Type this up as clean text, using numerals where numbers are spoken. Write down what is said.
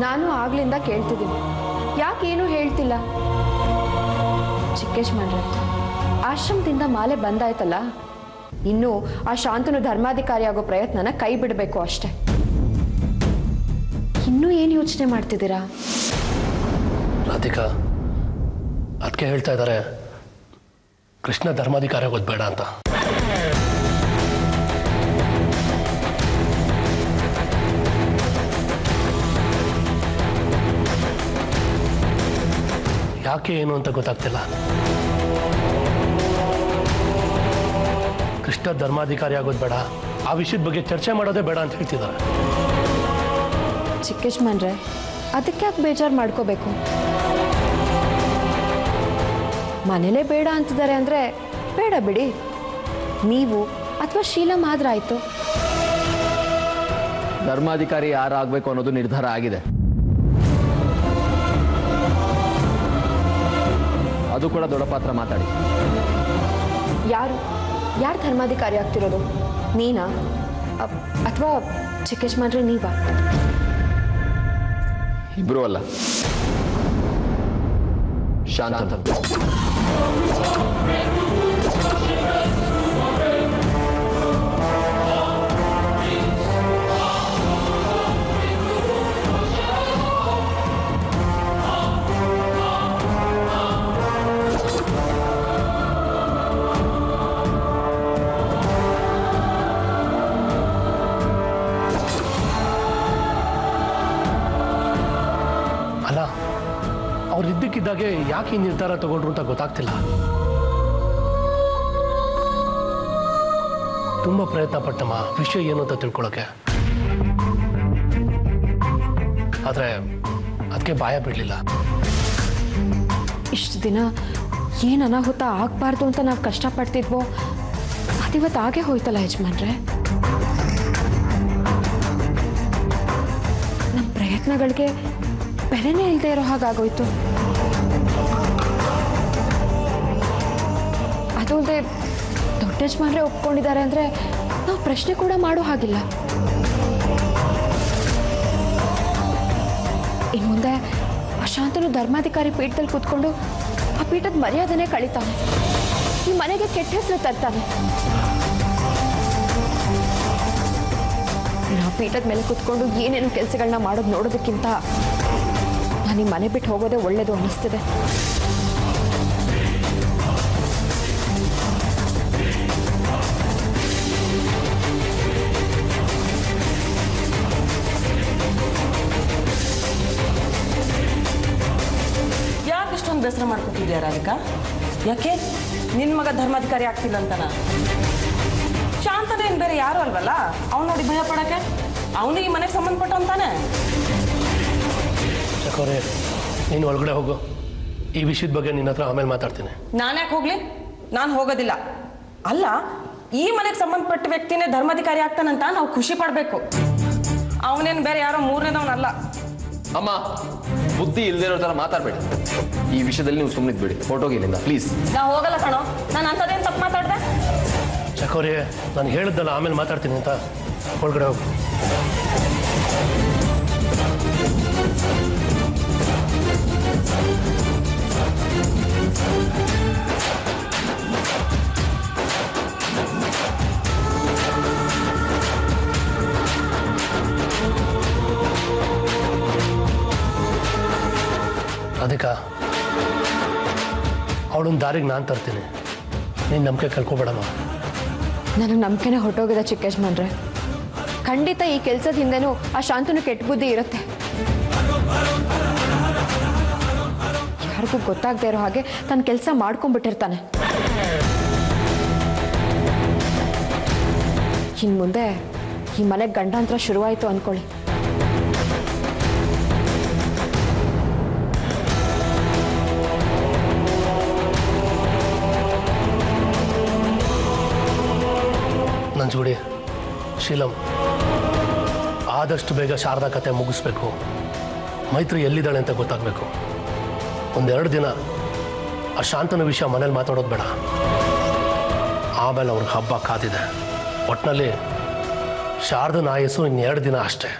ನಾನು ಆಗ್ಲಿಂದ ಕೇಳ್ತಿದ್ದೀನಿ, ಯಾಕೇನು ಹೇಳ್ತಿಲ್ಲ? ಚಿಕ್ಕೇಶ್ಮನ್ರೆ, ಆಶ್ರಮದಿಂದ ಮಾಲೆ ಬಂದಾಯ್ತಲ್ಲ, ಇನ್ನು ಆ ಶಾಂತನು ಧರ್ಮಾಧಿಕಾರಿ ಆಗೋ ಪ್ರಯತ್ನನ ಕೈ ಬಿಡಬೇಕು ಅಷ್ಟೆ. ಇನ್ನೂ ಏನು ಯೋಚನೆ ಮಾಡ್ತಿದ್ದೀರಾ? ರಾಧಿಕಾ, ಅದಕ್ಕೆ ಹೇಳ್ತಾ ಇದ್ದಾರೆ ಕೃಷ್ಣ ಧರ್ಮಾಧಿಕಾರಿ ಆಗೋದು ಬೇಡ ಅಂತ. ಯಾಕೆ ಏನು ಅಂತ ಗೊತ್ತಾಗ್ತಿಲ್ಲ. ಕೃಷ್ಣ ಧರ್ಮಾಧಿಕಾರಿ ಆಗೋದು ಬೇಡ, ಆ ವಿಷಯದ ಬಗ್ಗೆ ಚರ್ಚೆ ಮಾಡೋದೇ ಬೇಡ ಅಂತ ಹೇಳ್ತಿದ್ದಾರೆ. ಚಿಕ್ಕೇಶ್ಮನ್ರೆ, ಅದಕ್ಕೆ ಯಾಕೆ ಬೇಜಾರು ಮಾಡ್ಕೋಬೇಕು? ಮನೇಲೇ ಬೇಡ ಅಂತಿದ್ದಾರೆ ಅಂದರೆ ಬೇಡ ಬಿಡಿ. ನೀವು ಅಥವಾ ಶೀಲಾ ಮಾತ್ರ ಆಯಿತು. ಧರ್ಮಾಧಿಕಾರಿ ಯಾರಾಗಬೇಕು ಅನ್ನೋದು ನಿರ್ಧಾರ ಆಗಿದೆ. ಅದು ಕೂಡ ದೊಡ್ಡ ಪಾತ್ರ ಮಾತಾಡಿ. ಯಾರು ಧರ್ಮಾಧಿಕಾರಿ ಆಗ್ತಿರೋದು? ನೀನಾ ಅಥವಾ ಚಿಕ್ಕೇಶ್ಮನ್ರೆ ನೀವಾ? ಇಬ್ರು ಅಲ್ಲ, ಶಾಂತ. ಅಲ್ಲ, ಅವ್ರು ಇದ್ದಕ್ಕಿದ್ದಾಗೆ ಯಾಕೆ ಈ ನಿರ್ಧಾರ ತಗೊಂಡ್ರು ಅಂತ ಗೊತ್ತಾಗ್ತಿಲ್ಲ. ತುಂಬ ಪ್ರಯತ್ನ ಪಟ್ಟಮ್ಮ ವಿಷಯ ಏನು ಅಂತ ತಿಳ್ಕೊಳಕ್ಕೆ, ಆದರೆ ಅದಕ್ಕೆ ಬಾಯ ಬಿಡಲಿಲ್ಲ. ಇಷ್ಟು ದಿನ ಏನು ಅನಾಹುತ ಆಗಬಾರ್ದು ಅಂತ ನಾವು ಕಷ್ಟಪಡ್ತಿದ್ವೋ ಅದಿವತ್ತು ಆಗೇ ಹೋಯ್ತಲ್ಲ ಯಜಮಾನ್ರೆ. ನಮ್ಮ ಪ್ರಯತ್ನಗಳಿಗೆ ಬೆಲೆನೇ ಇಲ್ಲದೆ ಇರೋ ಹಾಗಾಗೋಯ್ತು. ಅದು ಅಲ್ಲದೆ ದೊಡ್ಡ ಯಜಮಾನ್ರೆ ಒಪ್ಕೊಂಡಿದ್ದಾರೆ ಅಂದರೆ ನಾವು ಪ್ರಶ್ನೆ ಕೂಡ ಮಾಡೋ ಹಾಗಿಲ್ಲ. ಇನ್ನು ಮುಂದೆ ಅಶಾಂತನು ಧರ್ಮಾಧಿಕಾರಿ ಪೀಠದಲ್ಲಿ ಕೂತ್ಕೊಂಡು ಆ ಪೀಠದ ಮರ್ಯಾದೆನೇ ಕಳೀತಾನೆ, ಈ ಮನೆಗೆ ಕೆಟ್ಟ ಹೆಸರು ತರ್ತಾನೆ. ನಾವು ಪೀಠದ ಮೇಲೆ ಕೂತ್ಕೊಂಡು ಏನೇನು ಕೆಲಸಗಳನ್ನ ಮಾಡೋದು ನೋಡೋದಕ್ಕಿಂತ ನಾನು ಈ ಮನೆ ಬಿಟ್ಟು ಹೋಗೋದೇ ಒಳ್ಳೇದು ಅನ್ನಿಸ್ತಿದೆ. ಯಾಕೆ ಇಷ್ಟೊಂದು ಬೇಸರ ಮಾಡ್ಕೊತಿದ್ಯಾ ರಾಧಿಕಾ? ಯಾಕೆ ನಿನ್ನ ಮಗ ಧರ್ಮಾಧಿಕಾರಿ ಆಗ್ತಿಲ್ಲ ಅಂತನ? ಶಾಂತನೇನು ಬೇರೆ ಯಾರು ಅಲ್ವಲ್ಲ, ಅವ್ನು ನೋಡಿ ಭಯ ಪಡಕ್ಕೆ? ಅವನಿಗೆ ಮನೆಗೆ ಸಂಬಂಧಪಟ್ಟ ಅಂತಾನೆ. ಚಕೋರೆ, ನೀನು ಒಳಗಡೆ ಹೋಗು. ಈ ವಿಷಯದ ಬಗ್ಗೆ ನಿನ್ನ ಹತ್ರ ಆಮೇಲೆ ಮಾತಾಡ್ತೀನಿ. ನಾನು ಯಾಕೆ ಹೋಗ್ಲಿ? ನಾನು ಹೋಗೋದಿಲ್ಲ. ಅಲ್ಲ, ಈ ಮನೆಗೆ ಸಂಬಂಧಪಟ್ಟ ವ್ಯಕ್ತಿನೇ ಧರ್ಮಾಧಿಕಾರಿ ಆಗ್ತಾನಂತ ನಾವು ಖುಷಿ ಪಡಬೇಕು. ಅವನೇನು ಬೇರೆ ಯಾರೋ ಮೂರನೇದವನಲ್ಲ. ಅಮ್ಮ, ಬುದ್ಧಿ ಇಲ್ಲದೆ ಇರೋ ಥರ ಮಾತಾಡಬೇಡಿ. ಈ ವಿಷಯದಲ್ಲಿ ನೀವು ಸುಮ್ಮನಿದ್ ಬಿಡಿ, ಫೋಟೋಗೆ ಇಲ್ಲಿಂದ ಪ್ಲೀಸ್. ನಾವು ಹೋಗಲ್ಲ ಕಣೋ. ನಾನು ಅಂಥದ್ದೇನು ತಪ್ಪು ಮಾತಾಡ್ದೆ? ಚಕೋರಿ, ನಾನು ಹೇಳಿದ್ದಲ್ಲ ಆಮೇಲೆ ಮಾತಾಡ್ತೀನಿ ಅಂತ. ಒಳಗಡೆ ಹೋಗು. ರಾಧಿಕಾ, ಅವಳೊಂದು ದಾರಿಗೆ ನಾನು ತರ್ತೀನಿ, ನೀನು ನಂಬಿಕೆ ಕಳ್ಕೊಬೇಡಮ್ಮ. ನನಗೆ ನಂಬಿಕೆನೇ ಹೊರಟೋಗಿದೆ ಚಿಕ್ಕೇಶ್ಮನ್ರೆ. ಖಂಡಿತ ಈ ಕೆಲಸದ ಹಿಂದೆನೂ ಆ ಶಾಂತನು ಕೆಟ್ಟ ಬುದ್ಧಿ ಇರುತ್ತೆ. ಯಾರಿಗೂ ಗೊತ್ತಾಗದೇ ಇರೋ ಹಾಗೆ ತನ್ನ ಕೆಲಸ ಮಾಡ್ಕೊಂಡ್ಬಿಟ್ಟಿರ್ತಾನೆ. ಇನ್ನು ಮುಂದೆ ಈ ಮನೆಗೆ ಗಂಡಾಂತರ ಶುರುವಾಯಿತು ಅಂದ್ಕೊಳ್ಳಿ. ನಂಜುಗುಡಿ, ಶೀಲಂ, ಆದಷ್ಟು ಬೇಗ ಶಾರದಾ ಕತೆ ಮುಗಿಸ್ಬೇಕು. ಮೈತ್ರಿ ಎಲ್ಲಿದ್ದಾಳೆ ಅಂತ ಗೊತ್ತಾಗಬೇಕು. ಒಂದೆರಡು ದಿನ ಆ ಶಾಂತನ ವಿಷಯ ಮನೇಲಿ ಮಾತಾಡೋದು ಬೇಡ. ಆಮೇಲೆ ಅವ್ರಿಗೆ ಹಬ್ಬ ಕಾದಿದೆ. ಒಟ್ಟಿನಲ್ಲಿ ಶಾರದನ ಆಯಸ್ಸು ಇನ್ನೆರಡು ದಿನ ಅಷ್ಟೇ.